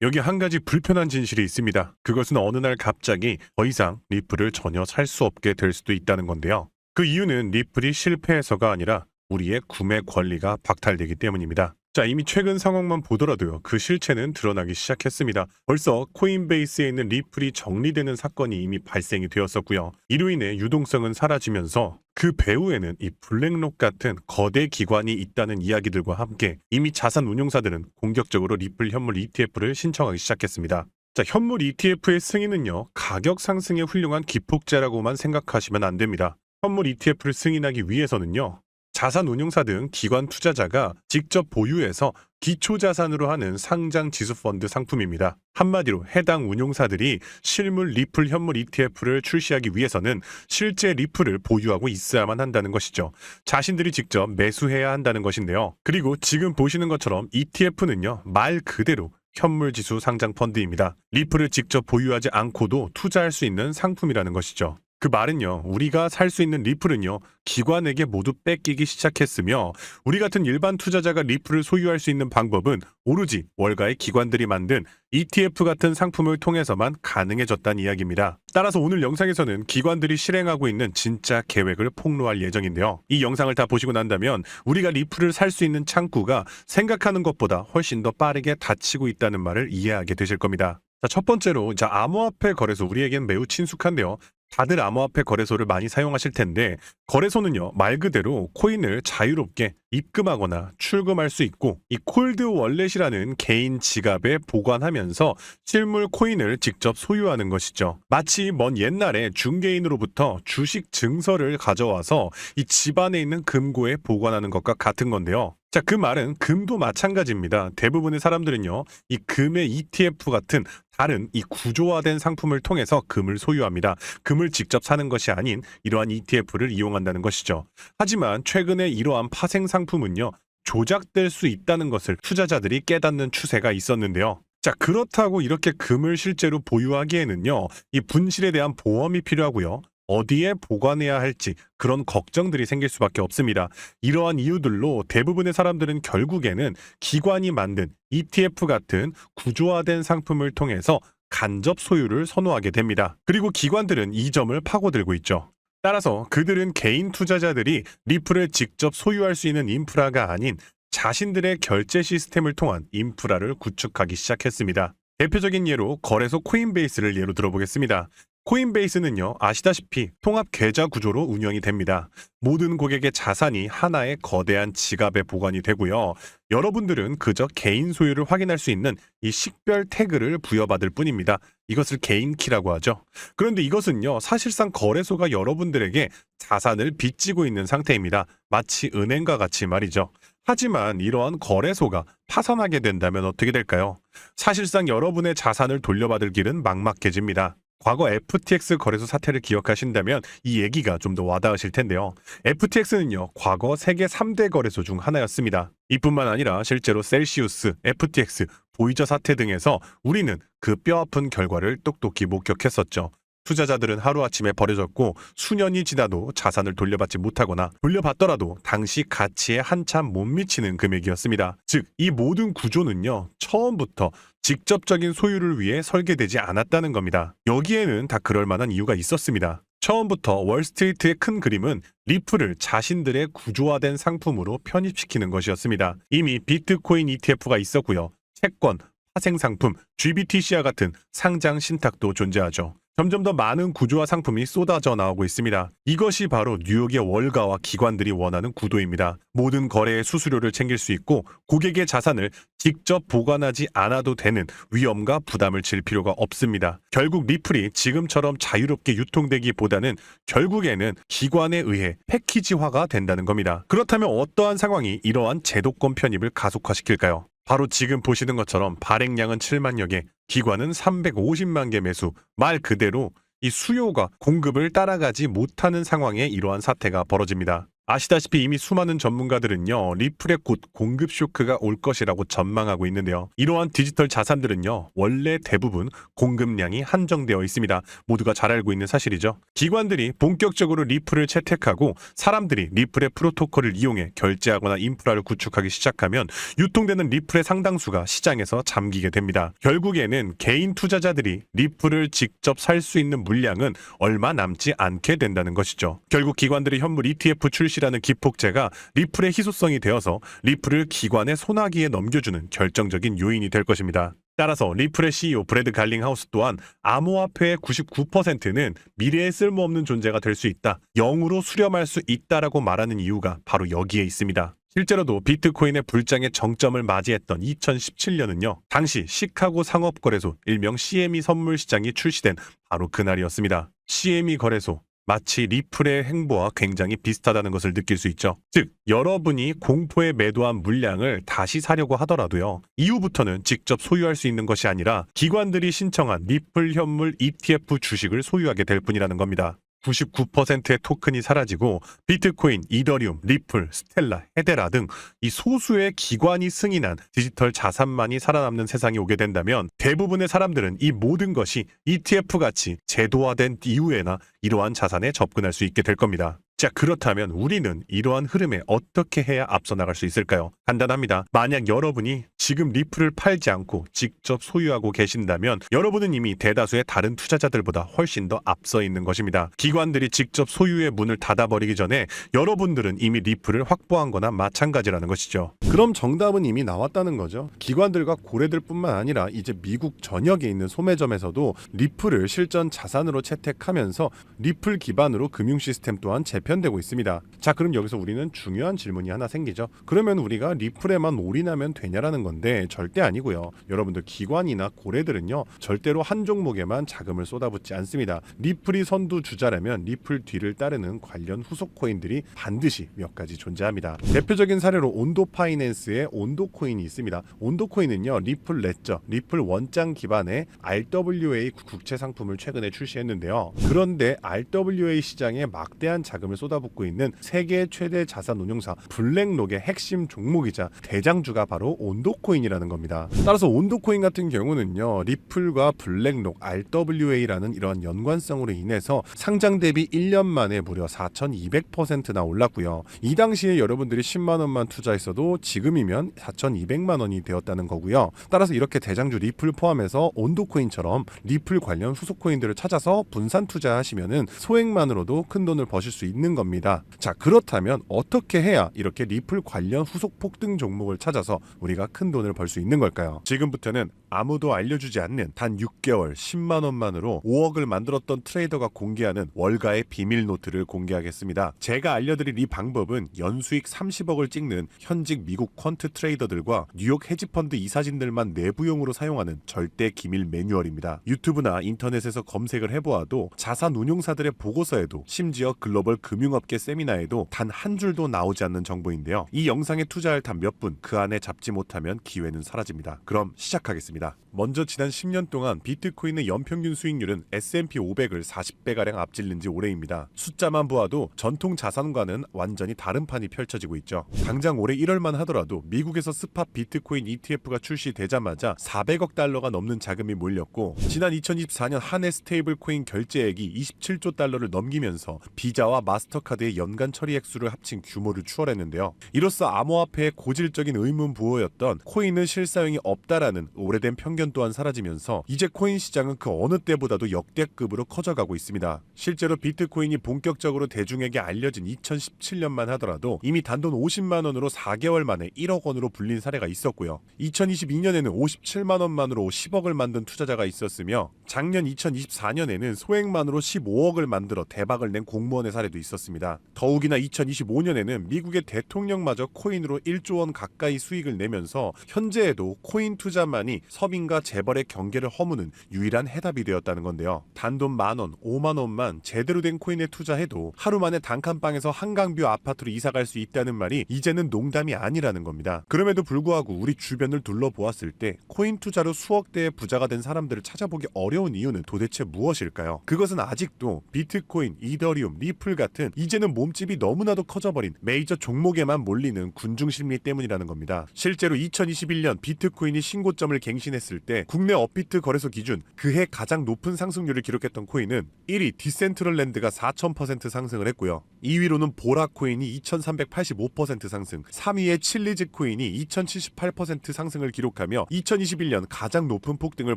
여기 한 가지 불편한 진실이 있습니다. 그것은 어느 날 갑자기 더 이상 리플을 전혀 살 수 없게 될 수도 있다는 건데요. 그 이유는 리플이 실패해서가 아니라 우리의 구매 권리가 박탈되기 때문입니다. 자, 이미 최근 상황만 보더라도요. 그 실체는 드러나기 시작했습니다. 벌써 코인베이스에 있는 리플이 정리되는 사건이 이미 발생이 되었었고요. 이로 인해 유동성은 사라지면서 그 배후에는 이 블랙록 같은 거대 기관이 있다는 이야기들과 함께 이미 자산 운용사들은 공격적으로 리플 현물 ETF를 신청하기 시작했습니다. 자, 현물 ETF의 승인은요. 가격 상승의 훌륭한 기폭제라고만 생각하시면 안 됩니다. 현물 ETF를 승인하기 위해서는요. 자산 운용사 등 기관 투자자가 직접 보유해서 기초자산으로 하는 상장 지수펀드 상품입니다. 한마디로 해당 운용사들이 실물 리플 현물 ETF를 출시하기 위해서는 실제 리플을 보유하고 있어야만 한다는 것이죠. 자신들이 직접 매수해야 한다는 것인데요. 그리고 지금 보시는 것처럼 ETF는요. 말 그대로 현물지수 상장 펀드입니다. 리플을 직접 보유하지 않고도 투자할 수 있는 상품이라는 것이죠. 그 말은요, 우리가 살 수 있는 리플은요, 기관에게 모두 뺏기기 시작했으며 우리 같은 일반 투자자가 리플을 소유할 수 있는 방법은 오로지 월가의 기관들이 만든 ETF 같은 상품을 통해서만 가능해졌다는 이야기입니다. 따라서 오늘 영상에서는 기관들이 실행하고 있는 진짜 계획을 폭로할 예정인데요. 이 영상을 다 보시고 난다면 우리가 리플을 살 수 있는 창구가 생각하는 것보다 훨씬 더 빠르게 닫히고 있다는 말을 이해하게 되실 겁니다. 자, 첫 번째로 암호화폐 거래소, 우리에겐 매우 친숙한데요. 다들 암호화폐 거래소를 많이 사용하실 텐데 거래소는요 말 그대로 코인을 자유롭게 입금하거나 출금할 수 있고 이 콜드 월렛이라는 개인 지갑에 보관하면서 실물 코인을 직접 소유하는 것이죠. 마치 먼 옛날에 중개인으로부터 주식 증서를 가져와서 이 집안에 있는 금고에 보관하는 것과 같은 건데요. 자, 그 말은 금도 마찬가지입니다. 대부분의 사람들은요, 이 금의 ETF 같은 다른 이 구조화된 상품을 통해서 금을 소유합니다. 금을 직접 사는 것이 아닌 이러한 ETF를 이용한다는 것이죠. 하지만 최근에 이러한 파생 상품은요, 조작될 수 있다는 것을 투자자들이 깨닫는 추세가 있었는데요. 자, 그렇다고 이렇게 금을 실제로 보유하기에는요, 이 분실에 대한 보험이 필요하고요. 어디에 보관해야 할지 그런 걱정들이 생길 수밖에 없습니다. 이러한 이유들로 대부분의 사람들은 결국에는 기관이 만든 ETF 같은 구조화된 상품을 통해서 간접 소유를 선호하게 됩니다. 그리고 기관들은 이 점을 파고들고 있죠. 따라서 그들은 개인 투자자들이 리플을 직접 소유할 수 있는 인프라가 아닌 자신들의 결제 시스템을 통한 인프라를 구축하기 시작했습니다. 대표적인 예로 거래소 코인베이스를 예로 들어보겠습니다. 코인베이스는요, 아시다시피 통합 계좌 구조로 운영이 됩니다. 모든 고객의 자산이 하나의 거대한 지갑에 보관이 되고요. 여러분들은 그저 개인 소유를 확인할 수 있는 이 식별 태그를 부여받을 뿐입니다. 이것을 개인키라고 하죠. 그런데 이것은요, 사실상 거래소가 여러분들에게 자산을 빚지고 있는 상태입니다. 마치 은행과 같이 말이죠. 하지만 이러한 거래소가 파산하게 된다면 어떻게 될까요? 사실상 여러분의 자산을 돌려받을 길은 막막해집니다. 과거 FTX 거래소 사태를 기억하신다면 이 얘기가 좀 더 와닿으실 텐데요. FTX는요, 과거 세계 3대 거래소 중 하나였습니다. 이뿐만 아니라 실제로 셀시우스, FTX, 보이저 사태 등에서 우리는 그 뼈아픈 결과를 똑똑히 목격했었죠. 투자자들은 하루아침에 버려졌고 수년이 지나도 자산을 돌려받지 못하거나 돌려받더라도 당시 가치에 한참 못 미치는 금액이었습니다. 즉, 이 모든 구조는요, 처음부터 직접적인 소유를 위해 설계되지 않았다는 겁니다. 여기에는 다 그럴 만한 이유가 있었습니다. 처음부터 월스트리트의 큰 그림은 리플을 자신들의 구조화된 상품으로 편입시키는 것이었습니다. 이미 비트코인 ETF가 있었고요. 채권, 파생상품, GBTC와 같은 상장 신탁도 존재하죠. 점점 더 많은 구조화 상품이 쏟아져 나오고 있습니다. 이것이 바로 뉴욕의 월가와 기관들이 원하는 구도입니다. 모든 거래의 수수료를 챙길 수 있고 고객의 자산을 직접 보관하지 않아도 되는 위험과 부담을 질 필요가 없습니다. 결국 리플이 지금처럼 자유롭게 유통되기보다는 결국에는 기관에 의해 패키지화가 된다는 겁니다. 그렇다면 어떠한 상황이 이러한 제도권 편입을 가속화시킬까요? 바로 지금 보시는 것처럼 발행량은 7만여 개, 기관은 350만 개 매수, 말 그대로 이 수요가 공급을 따라가지 못하는 상황에 이러한 사태가 벌어집니다. 아시다시피 이미 수많은 전문가들은요, 리플에 곧 공급 쇼크가 올 것이라고 전망하고 있는데요. 이러한 디지털 자산들은요, 원래 대부분 공급량이 한정되어 있습니다. 모두가 잘 알고 있는 사실이죠. 기관들이 본격적으로 리플을 채택하고 사람들이 리플의 프로토콜을 이용해 결제하거나 인프라를 구축하기 시작하면 유통되는 리플의 상당수가 시장에서 잠기게 됩니다. 결국에는 개인 투자자들이 리플을 직접 살 수 있는 물량은 얼마 남지 않게 된다는 것이죠. 결국 기관들의 현물 ETF 출시라는 기폭제가 리플의 희소성이 되어서 리플을 기관의 손아귀에 넘겨주는 결정적인 요인이 될 것입니다. 따라서 리플의 CEO 브래드 갈링하우스 또한 암호화폐의 99%는 미래에 쓸모없는 존재가 될 수 있다, 0으로 수렴할 수 있다라고 말하는 이유가 바로 여기에 있습니다. 실제로도 비트코인의 불장의 정점을 맞이했던 2017년은요. 당시 시카고 상업거래소 일명 CME 선물 시장이 출시된 바로 그날이었습니다. CME 거래소, 마치 리플의 행보와 굉장히 비슷하다는 것을 느낄 수 있죠. 즉, 여러분이 공포에 매도한 물량을 다시 사려고 하더라도요, 이후부터는 직접 소유할 수 있는 것이 아니라 기관들이 신청한 리플 현물 ETF 주식을 소유하게 될 뿐이라는 겁니다. 99%의 토큰이 사라지고 비트코인, 이더리움, 리플, 스텔라, 헤데라 등 이 소수의 기관이 승인한 디지털 자산만이 살아남는 세상이 오게 된다면 대부분의 사람들은 이 모든 것이 ETF-같이 제도화된 이후에나 이러한 자산에 접근할 수 있게 될 겁니다. 자, 그렇다면 우리는 이러한 흐름에 어떻게 해야 앞서 나갈 수 있을까요? 간단합니다. 만약 여러분이 지금 리플을 팔지 않고 직접 소유하고 계신다면 여러분은 이미 대다수의 다른 투자자들보다 훨씬 더 앞서 있는 것입니다. 기관들이 직접 소유의 문을 닫아버리기 전에 여러분들은 이미 리플을 확보한 거나 마찬가지라는 것이죠. 그럼 정답은 이미 나왔다는 거죠. 기관들과 고래들뿐만 아니라 이제 미국 전역에 있는 소매점에서도 리플을 실전 자산으로 채택하면서 리플 기반으로 금융 시스템 또한 재편되고 있습니다. 자, 그럼 여기서 우리는 중요한 질문이 하나 생기죠. 그러면 우리가 리플에만 올인하면 되냐라는 건데 절대 아니고요. 여러분들 기관이나 고래들은요, 절대로 한 종목에만 자금을 쏟아붓지 않습니다. 리플이 선두주자라면 리플 뒤를 따르는 관련 후속 코인들이 반드시 몇 가지 존재합니다. 대표적인 사례로 온도 파이낸스의 온도 코인이 있습니다. 온도 코인은요, 리플 레저, 리플 원장 기반의 RWA 국채 상품을 최근에 출시했는데요. 그런데 RWA 시장에 막대한 자금을 쏟아붓고 있는 세계 최대 자산 운용사 블랙록의 핵심 종목이자 대장주가 바로 온도코인이라는 겁니다. 따라서 온도코인 같은 경우는요, 리플과 블랙록, RWA라는 이러한 연관성으로 인해서 상장 대비 1년 만에 무려 4,200%나 올랐고요. 이 당시에 여러분들이 10만 원만 투자했어도 지금이면 4,200만 원이 되었다는 거고요. 따라서 이렇게 대장주 리플 포함해서 온도코인처럼 리플 관련 후속 코인들을 찾아서 분산 투자하시면은 소액만으로도 큰 돈을 버실 수 있는 겁니다. 자, 그렇다면 어떻게 해야 이렇게 리플 관련 후속 폭등 종목을 찾아서 우리가 큰 돈을 벌 수 있는 걸까요? 지금부터는 아무도 알려주지 않는 단 6개월 10만 원만으로 5억을 만들었던 트레이더가 공개하는 월가의 비밀 노트를 공개하겠습니다. 제가 알려드릴 이 방법은 연수익 30억을 찍는 현직 미국 퀀트 트레이더들과 뉴욕 헤지펀드 이사진들만 내부용으로 사용하는 절대 기밀 매뉴얼입니다. 유튜브나 인터넷에서 검색을 해보아도 자산 운용사들의 보고서에도 심지어 글로벌 금융업계 세미나에도 단 한 줄도 나오지 않는 정보인데요. 이 영상에 투자할 단 몇 분 그 안에 잡지 못하면 기회는 사라집니다. 그럼 시작하겠습니다. 먼저 지난 10년 동안 비트코인의 연평균 수익률은 S&P 500을 40배가량 앞질른 지 오래입니다. 숫자만 보아도 전통 자산과는 완전히 다른 판이 펼쳐지고 있죠. 당장 올해 1월만 하더라도 미국에서 스팟 비트코인 ETF가 출시되자마자 400억 달러가 넘는 자금이 몰렸고, 지난 2024년 한 해 스테이블 코인 결제액이 27조 달러를 넘기면서 비자와 마스터카드의 연간 처리 액수를 합친 규모를 추월했는데요. 이로써 암호화폐의 고질적인 의문 부호였던 코인은 실사용이 없다라는 오래된 편견 또한 사라지면서 이제 코인 시장은 그 어느 때보다도 역대급으로 커져가고 있습니다. 실제로 비트코인이 본격적으로 대중에게 알려진 2017년만 하더라도 이미 단돈 50만 원으로 4개월 만에 1억 원으로 불린 사례가 있었고요. 2022년에는 57만 원만으로 10억을 만든 투자자가 있었으며, 작년 2024년에는 소액만으로 15억을 만들어 대박을 낸 공무원의 사례도 있었습니다. 더욱이나 2025년에는 미국의 대통령마저 코인으로 1조 원 가까이 수익을 내면서 현재에도 코인 투자만이 서민과 재벌의 경계를 허무는 유일한 해답이 되었다는 건데요. 단돈 만원, 5만 원만 제대로 된 코인에 투자해도 하루 만에 단칸방에서 한강뷰 아파트로 이사갈 수 있다는 말이 이제는 농담이 아니라는 겁니다. 그럼에도 불구하고 우리 주변을 둘러보았을 때 코인 투자로 수억 대의 부자가 된 사람들을 찾아보기 어려운 어려운 이유는 도대체 무엇일까요? 그것은 아직도 비트코인, 이더리움, 리플 같은 이제는 몸집이 너무나도 커져버린 메이저 종목에만 몰리는 군중 심리 때문이라는 겁니다. 실제로 2021년 비트코인이 신고점을 갱신했을 때 국내 업비트 거래소 기준 그해 가장 높은 상승률을 기록했던 코인은 1위 디센트럴랜드가 4000% 상승을 했고요. 2위로는 보라코인이 2385% 상승, 3위의 칠리즈 코인이 2078% 상승을 기록하며 2021년 가장 높은 폭등을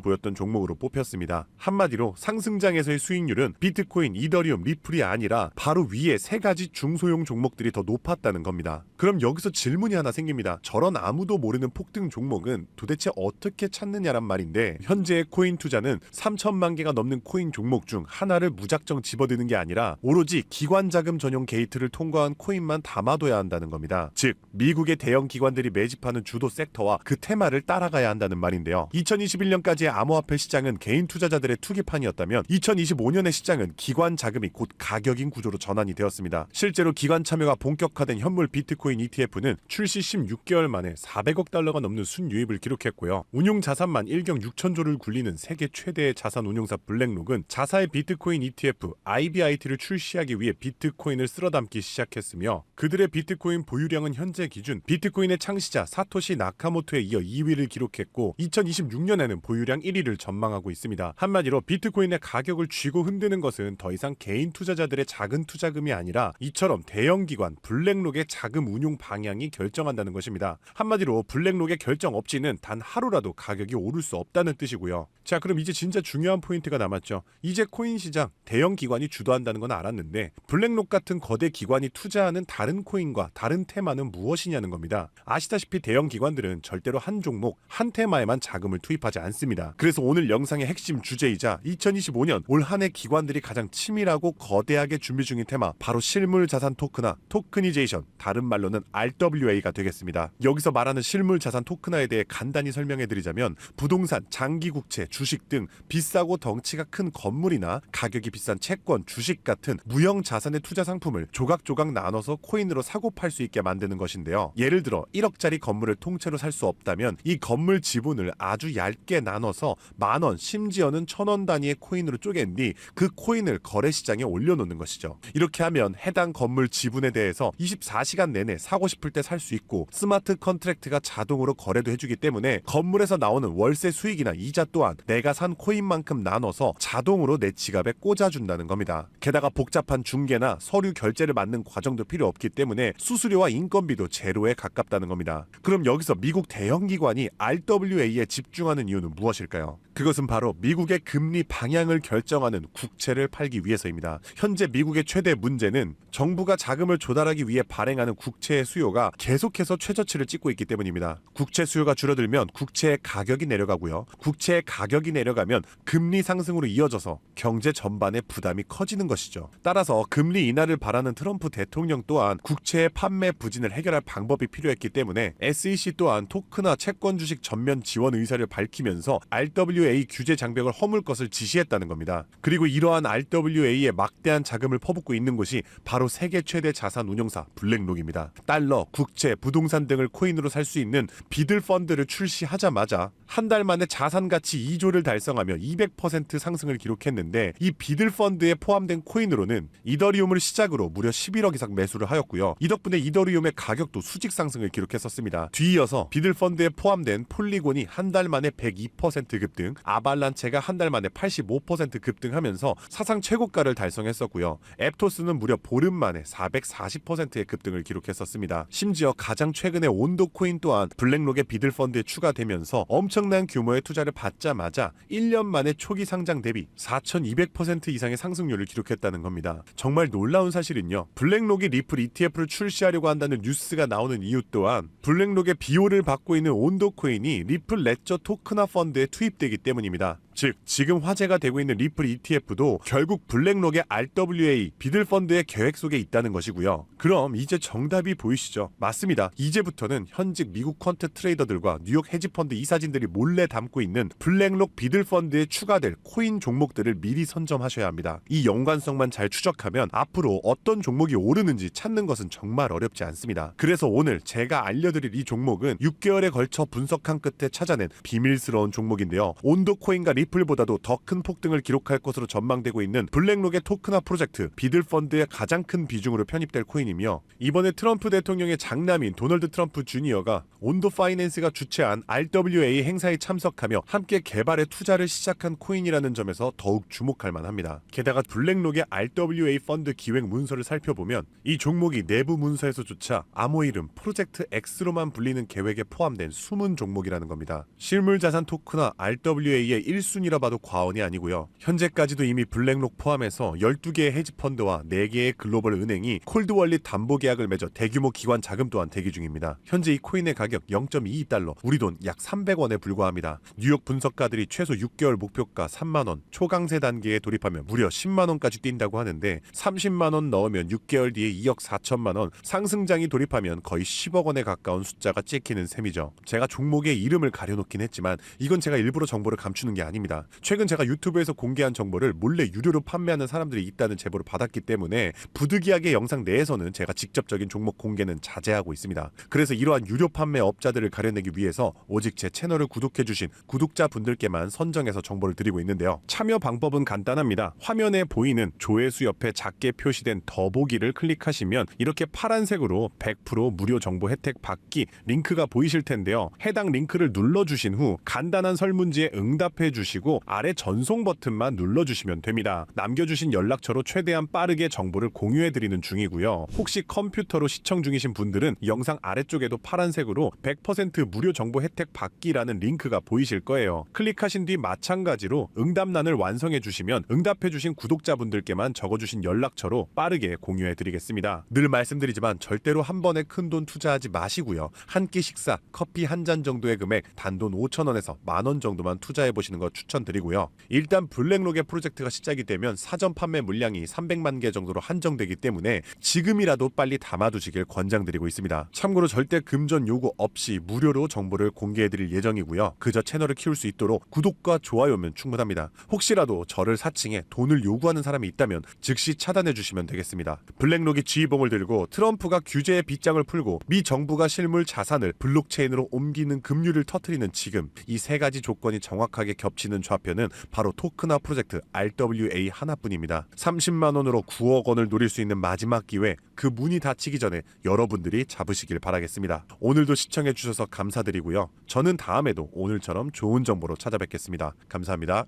보였던 종목으로 뽑혔습니다. 한마디로 상승장에서의 수익률은 비트코인, 이더리움, 리플이 아니라 바로 위에 세 가지 중소형 종목들이 더 높았다는 겁니다. 그럼 여기서 질문이 하나 생깁니다. 저런 아무도 모르는 폭등 종목은 도대체 어떻게 찾느냐란 말인데, 현재의 코인 투자는 3천만 개가 넘는 코인 종목 중 하나를 무작정 집어드는 게 아니라 오로지 기관 자금 전용 게이트를 통과한 코인만 담아둬야 한다는 겁니다. 즉 미국의 대형 기관들이 매집하는 주도 섹터와 그 테마를 따라가야 한다는 말인데요. 2021년까지의 암호화폐 시장은 개인 투자자들의 투기판이었다면 2025년의 시장은 기관 자금이 곧 가격인 구조로 전환이 되었습니다. 실제로 기관 참여가 본격화된 현물 비트코인 ETF는 출시 16개월 만에 400억 달러가 넘는 순유입을 기록했고요. 운용 자산만 1경 6천조를 굴리는 세계 최대의 자산 운용사 블랙록은 자사의 비트코인 ETF IBIT를 출시하기 위해 비트코인을 쓸어담기 시작했으며, 그들의 비트코인 보유량은 현재 기준 비트코인의 창시자 사토시 나카모토에 이어 2위를 기록했고 2026년에는 보유량 1위를 전망하고 있습니다. 한마디로 비트코인의 가격을 쥐고 흔드는 것은 더 이상 개인 투자자들의 작은 투자금이 아니라 이처럼 대형 기관 블랙록의 자금 운용 방향이 결정한다는 것입니다. 한마디로 블랙록의 결정 없이는 단 하루라도 가격이 오를 수 없다는 뜻이고요. 자, 그럼 이제 진짜 중요한 포인트가 남았죠. 이제 코인 시장 대형 기관이 주도한다는 건 알았는데 블랙록 같은 거대 기관이 투자하는 다른 코인과 다른 테마는 무엇이냐는 겁니다. 아시다시피 대형 기관들은 절대로 한 종목, 한 테마에만 자금을 투입하지 않습니다. 그래서 오늘 영상의 핵심 주제이자 2025년 올 한 해 기관들이 가장 치밀하고 거대하게 준비 중인 테마, 바로 실물 자산 토큰화, 토크니제이션, 다른 말로는 RWA가 되겠습니다. 여기서 말하는 실물 자산 토큰화에 대해 간단히 설명해 드리자면, 부동산, 장기 국채, 주식 등 비싸고 덩치가 큰 건물이나 가격이 비싼 채권, 주식 같은 무형 자산의 투자 상품을 조각조각 나눠서 코인으로 사고 팔 수 있게 만드는 것인데요. 예를 들어 1억짜리 건물을 통째로 살 수 없다면 이 건물 지분을 아주 얇게 나눠서 만원, 심지어는 1000원 단위의 코인으로 쪼갠 뒤 그 코인을 거래시장에 올려놓는 것이죠. 이렇게 하면 해당 건물 지분에 대해서 24시간 내내 사고 싶을 때 살 수 있고, 스마트 컨트랙트가 자동으로 거래도 해주기 때문에 건물에서 나오는 월세 수익이나 이자 또한 내가 산 코인만큼 나눠서 자동으로 내 지갑에 꽂아준다는 겁니다. 게다가 복잡한 중개나 서류 결제를 맡는 과정도 필요 없기 때문에 수수료와 인건비도 제로에 가깝다는 겁니다. 그럼 여기서 미국 대형 기관이 RWA에 집중하는 이유는 무엇일까요? 그것은 바로 미국의 금리 방향을 결정하는 국채를 팔기 위해서입니다. 현재 미국의 최대 문제는 정부가 자금을 조달하기 위해 발행하는 국채의 수요가 계속해서 최저치를 찍고 있기 때문입니다. 국채 수요가 줄어들면 국채의 가격이 내려가고요. 국채의 가격이 내려가면 금리 상승으로 이어져서 경제 전반의 부담이 커지는 것이죠. 따라서 금리 인하를 바라는 트럼프 대통령 또한 국채의 판매 부진을 해결할 방법이 필요했기 때문에 SEC 또한 토크나 채권 주식 전면 지원 의사를 밝히면서 RWA 규제 장벽을 허물 것을 지시했다는 겁니다. 그리고 이러한 RWA에 막대한 자금을 퍼붓고 있는 곳이 바로 세계 최대 자산 운용사 블랙록입니다. 달러, 국채, 부동산 등을 코인으로 살 수 있는 비들 펀드를 출시하자마자 한 달 만에 자산 가치 2조를 달성하며 200% 상승을 기록했는데, 이 비들 펀드에 포함된 코인으로는 이더리움을 시작으로 무려 11억 이상 매수를 하였고요. 이 덕분에 이더리움의 가격도 수직 상승을 기록했었습니다. 뒤이어서 비들 펀드에 포함된 폴리곤이 한 달 만에 102% 급등, 아발란체가 한 달 만에 85% 급등하면서 사상 최고가를 달성했었고요. 앱토스는 무려 보름 만에 440%의 급등을 기록했었습니다. 심지어 가장 최근에 온도 코인 또한 블랙록의 비들 펀드에 추가되면서 엄청난 규모의 투자를 받자마자 1년 만에 초기 상장 대비 4200% 이상의 상승률을 기록했다는 겁니다. 정말 놀라운 사실은요, 블랙록이 리플 ETF를 출시하려고 한다는 뉴스가 나오는 이유 또한 블랙록의 비호를 받고 있는 온도 코인이 리플 레저 토크나 펀드에 투입되기 때문입니다. 즉 지금 화제가 되고 있는 리플 ETF도 결국 블랙록의 RWA 비들 펀드의 계획 속에 있다는 것이고요. 그럼 이제 정답이 보이시죠? 맞습니다. 이제부터는 현직 미국 퀀트 트레이더들과 뉴욕 헤지펀드 이사진들이 몰래 담고 있는 블랙록 비들 펀드에 추가될 코인 종목들을 미리 선점하셔야 합니다. 이 연관성만 잘 추적하면 앞으로 어떤 종목이 오르는지 찾는 것은 정말 어렵지 않습니다. 그래서 오늘 제가 알려드릴 이 종목은 6개월에 걸쳐 분석한 끝에 찾아낸 비밀스러운 종목인데요. 온도 코인과 리플보다도 더 큰 폭등을 기록할 것으로 전망되고 있는 블랙록의 토크나 프로젝트 비들펀드의 가장 큰 비중으로 편입될 코인이며, 이번에 트럼프 대통령의 장남인 도널드 트럼프 주니어가 온도 파이낸스가 주최한 RWA 행사에 참석하며 함께 개발에 투자를 시작한 코인이라는 점에서 더욱 주목할 만합니다. 게다가 블랙록의 RWA 펀드 기획 문서를 살펴보면 이 종목이 내부 문서에서조차 암호 이름 프로젝트 X로만 불리는 계획에 포함된 숨은 종목이라는 겁니다. 실물자산 토크나 RWA의 1순위라 봐도 과언이 아니고요. 현재까지도 이미 블랙록 포함해서 12개의 헤지펀드와 4개의 글로벌 은행이 콜드월릿 담보 계약을 맺어 대규모 기관 자금 또한 대기 중입니다. 현재 이 코인의 가격 0.22달러, 우리 돈 약 300원에 불과합니다. 뉴욕 분석가들이 최소 6개월 목표가 3만원, 초강세 단계에 돌입하면 무려 10만원까지 뛴다고 하는데 30만원 넣으면 6개월 뒤에 2억 4천만원, 상승장이 돌입하면 거의 10억원에 가까운 숫자가 찍히는 셈이죠. 제가 종목의 이름을 가려놓긴 했지만 이건 제가 일부러 정보를 감추는 게 아닙니다. 최근 제가 유튜브에서 공개한 정보를 몰래 유료로 판매하는 사람들이 있다는 제보를 받았기 때문에 부득이하게 영상 내에서는 제가 직접적인 종목 공개는 자제하고 있습니다. 그래서 이러한 유료 판매 업자들을 가려내기 위해서 오직 제 채널을 구독해주신 구독자분들께만 선정해서 정보를 드리고 있는데요. 참여 방법은 간단합니다. 화면에 보이는 조회수 옆에 작게 표시된 더보기를 클릭하시면 이렇게 파란색으로 100% 무료 정보 혜택 받기 링크가 보이실 텐데요. 해당 링크를 눌러주신 후 간단한 설문지에 응답해 주시고 아래 전송 버튼만 눌러주시면 됩니다. 남겨주신 연락처로 최대한 빠르게 정보를 공유해 드리는 중이고요. 혹시 컴퓨터로 시청 중이신 분들은 영상 아래쪽에도 파란색으로 100% 무료 정보 혜택 받기라는 링크가 보이실 거예요. 클릭하신 뒤 마찬가지로 응답란을 완성해 주시면 응답해 주신 구독자분들께만 적어주신 연락처로 빠르게 공유해 드리겠습니다. 늘 말씀드리지만 절대로 한 번에 큰 돈 투자하지 마시고요. 한 끼 식사, 커피 한 잔 정도의 금액 단돈 5,000원에서 만원 정도만 투자해 보시는 거 추천드리고요. 일단 블랙록의 프로젝트가 시작이 되면 사전 판매 물량이 300만 개 정도로 한정되기 때문에 지금이라도 빨리 담아두시길 권장드리고 있습니다. 참고로 절대 금전 요구 없이 무료로 정보를 공개해 드릴 예정이고요. 그저 채널을 키울 수 있도록 구독과 좋아요면 충분합니다. 혹시라도 저를 사칭해 돈을 요구하는 사람이 있다면 즉시 차단해 주시면 되겠습니다. 블랙록이 지휘봉을 들고 트럼프가 규제의 빗장을 풀고 미 정부가 실물 자산을 블록체인으로 옮기는 급류를 터뜨리는 지금, 이 세 가지 조건이 정확하게 겹치는 좌표는 바로 토크나 프로젝트 RWA 하나뿐입니다. 30만원으로 9억 원을 노릴 수 있는 마지막 기회, 그 문이 닫히기 전에 여러분들이 잡으시길 바라겠습니다. 오늘도 시청해 주셔서 감사드리고요. 저는 다음에도 오늘처럼 좋은 정보로 찾아뵙겠습니다. 감사합니다.